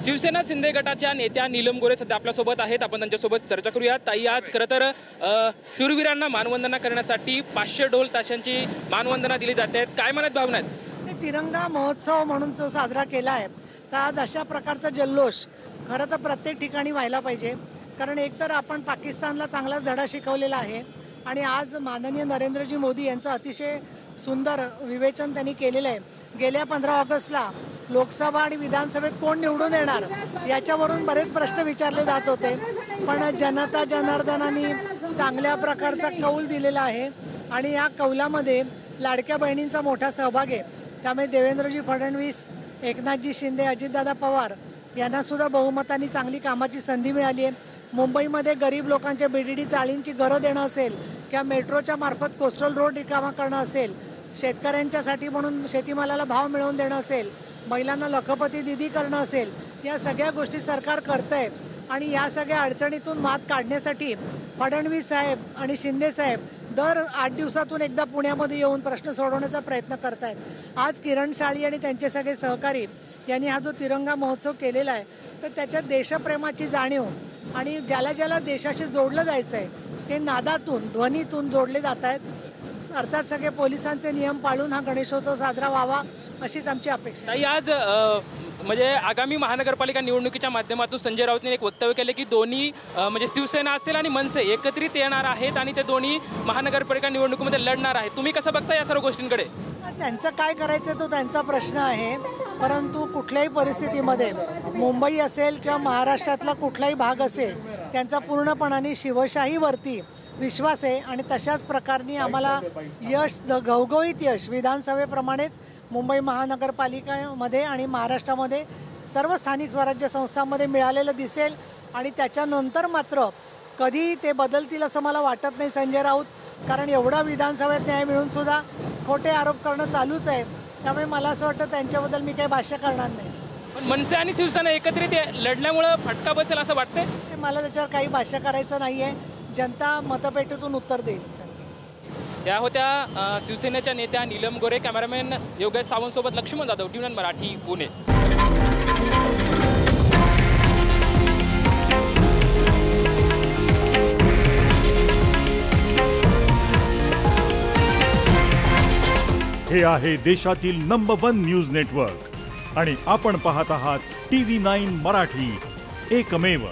शिवसेना शिंदे गटाच्या नेत्या नीलम गोरे सध्या आपल्यासोबत आहेत। आपण त्यांच्यासोबत चर्चा करूया। ताई, आज खरं तर शूरवीरांना मानवंदना करण्यासाठी 500 ढोल ताशांची मानवंदना दिली जाते। काय मनात भावना आहेत? तिरंगा महोत्सव म्हणून जो साजरा केला आहे, तर आज अशा प्रकारचा जल्लोष खरं तर प्रत्येक ठिकाणी व्हायला पाहिजे। कारण एकतर आपण पाकिस्तानला चांगलाच धडा शिकवलेला आहे आणि आज माननीय नरेंद्रजी मोदी यांचं अतिशय सुंदर विवेचन त्यांनी केलेलं आहे। गेल्या 15 ऑगस्टला लोकसभा आणि विधानसभेत कोण निवडून येणार याच्यावरून बरेच प्रश्न विचारले जात होते, पण जनता जनार्दनाने चांगल्या प्रकारचा कौल दिलेला आहे आणि या कौलामध्ये लाडक्या बहिणींचा मोठा सहभाग आहे। त्यामुळे देवेंद्रजी फडणवीस, एकनाथजी शिंदे, अजितदादा पवार यांना सुद्धा बहुमताने चांगली कामाची संधी मिळाली आहे। मुंबईमध्ये गरीब लोकांच्या बीडीडी चाळींची घरं देणं असेल किंवा मेट्रोच्या मार्फत कोस्टल रोड रिकामा करणं असेल, शेतकऱ्यांच्यासाठी म्हणून शेतीमालाला भाव मिळवून देणं असेल, महिलांना लखपती दिदी करणं असेल, या सगळ्या गोष्टी सरकार करतंय आणि या सगळ्या अडचणीतून मात काढण्यासाठी फडणवीस साहेब आणि शिंदे साहेब दर 8 दिवसातून एकदा पुण्यामध्ये येऊन प्रश्न सोडवण्याचा प्रयत्न करतायत। आज किरण साळी आणि त्यांचे सगळे सहकारी यांनी हा जो तिरंगा महोत्सव केलेला आहे, तर त्याच्यात देशप्रेमाची जाणीव आणि ज्याला ज्याला देशाशी जोडलं जायचं आहे ते नादातून, ध्वनीतून जोडले जात आहेत। अर्थात सगळे पोलिसांचे नियम पाळून हा गणेशोत्सव साजरा व्हावा अशीच आमची अपेक्षा। ताई, आज म्हणजे आगामी महानगरपालिका निवडणुकीच्या माध्यमातून संजय राऊतांनी एक वक्तव्य केले की दोन्ही म्हणजे शिवसेना असेल आणि मनसे एकत्रित येणार आहेत आणि ते दोन्ही महानगरपालिका निवडणुकीमध्ये लढणार आहेत। तुम्ही कसं बघता या सर्व गोष्टींकडे? त्यांचं काय करायचं तो त्यांचा प्रश्न आहे, परंतु कुठल्याही परिस्थितीमध्ये मुंबई असेल किंवा महाराष्ट्रातला कुठलाही भाग असेल, त्यांचा पूर्णपणाने शिवशाहीवरती विश्वास आहे आणि तशाच प्रकारे आम्हाला यश, घवघवीत यश विधानसभेप्रमाणेच मुंबई महानगरपालिकेमध्ये आणि महाराष्ट्रामध्ये सर्व स्थानिक स्वराज्य संस्थांमध्ये मिळालेलं दिसेल आणि त्याच्यानंतर मात्र कधी ते बदलतील असं मला वाटत नाही संजय राऊत, कारण एवढा विधानसभेत न्याय मिळून सुद्धा खोटे आरोप करणं चालूच आहे। त्यामुळे मला असं वाटतं त्यांच्याबद्दल मी काही भाष्य करणार नाही। पण मनसे आणि शिवसेना एकत्रित लढल्यामुळे फटका बसेल असं वाटतंय? मला त्याच्यावर काही भाष्य करायचं नाही आहे, जनता मतपेटीतून उत्तर देईल। या होत्या शिवसेनेच्या नेत्या नीलम गोरे। कॅमेरामॅन योगेश सावंत सोबत लक्ष्मण जाधव, टीव्ही मराठी, पुणे। हे आहे देशातील नंबर 1 न्यूज नेटवर्क आणि आपण पाहत आहात TV9 मराठी, एकमेव।